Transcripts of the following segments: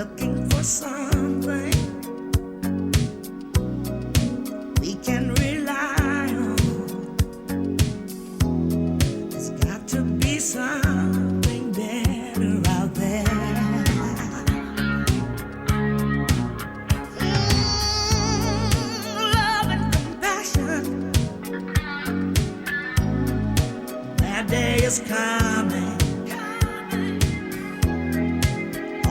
looking for something we can rely on. There's got to be something better out there. Love and compassion. That day is coming.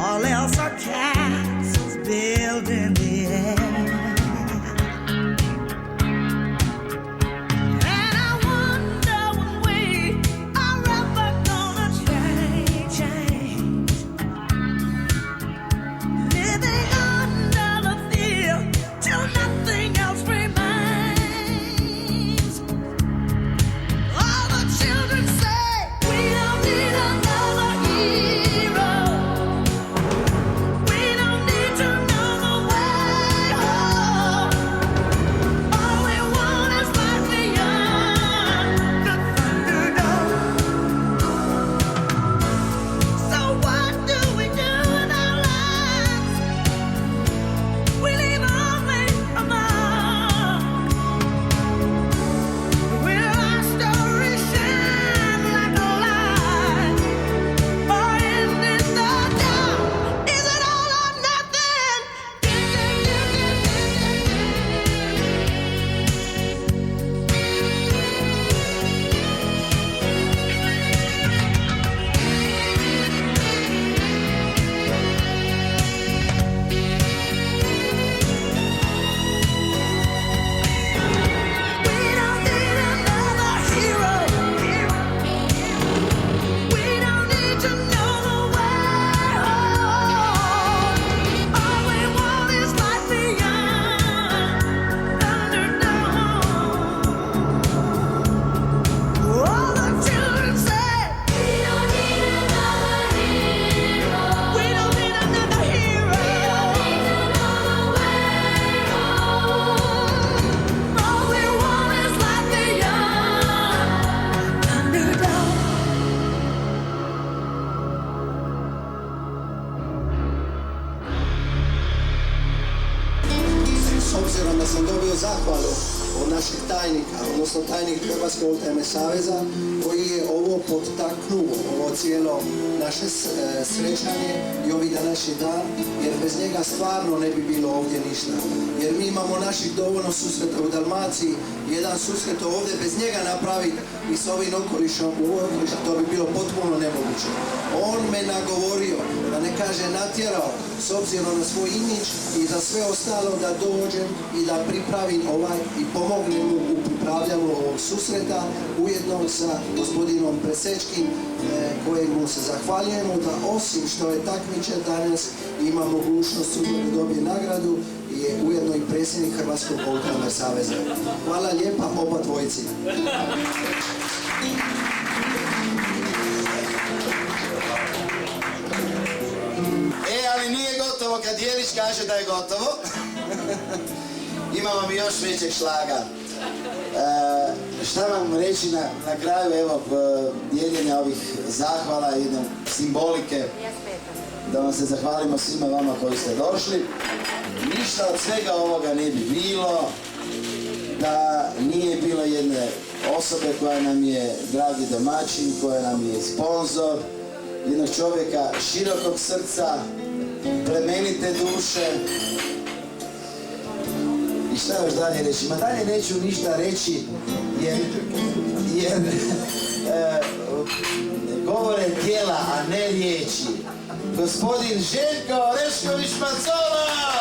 All else are castles built in the air. And I wonder when we are ever gonna change. Living under the fear till nothing else remains. All the children say we don't need another hero. We don't need to know the way home. All we want is life beyond the Thunderdome. So what do we do in our lives? We leave only a mark. Will our story shine like a light, or end in the dark? Is it all or nothing? We don't need another hero. We don't need to know the way home. All we want is life beyond Thunderdome. All the children say we don't need another hero. We don't need another hero. We don't need to know the way home. All we want is life beyond Thunderdome. S obzirom da sam dobio zahvalu od našeg tajnika, odnosno tajnik Hrvatskog oldtimer saveza, koji je ovo potaknuo, ovo cijelo naše srećanje i ovi današnji dan, jer bez njega stvarno ne bi bilo ovdje ništa. Jer mi imamo naših dovoljno susreta u Dalmaciji, jedan susret ovdje bez njega napraviti i s ovim okolišom, to bi bilo potpuno nemoguće. On me nagovorio, da ne kaže natjerao, s obzirom na svoj imidž i za sve ostalo, da dođem i da pripravim i pomognem mu u pripravljanju ovog susreta, ujedno sa gospodinom Presečkim, kojemu se zahvaljujemo da osim što je takmičar danas ima mogućnost sutra da dobije nagradu, je ujedno i predsjednik Hrvatskog oldtimer saveza. Hvala lijepa oba dvojici. Ali nije gotovo kad Jelić kaže da je gotovo. Imamo mi još većeg šlaga. Šta vam reći na kraju evo dijeljenja ovih zahvala, jedne simbolike, da vam se zahvalimo svima vama koji ste došli. Ništa od svega ovoga ne bi bilo da nije bilo jedne osobe koja nam je dragi domaćin, koja nam je sponzor, jednog čovjeka širokog srca, plemenite duše. I šta još dalje reći? Ma dalje neću ništa reći jer govore djela, a ne riječi. Gospodin Željko Orešković Macola!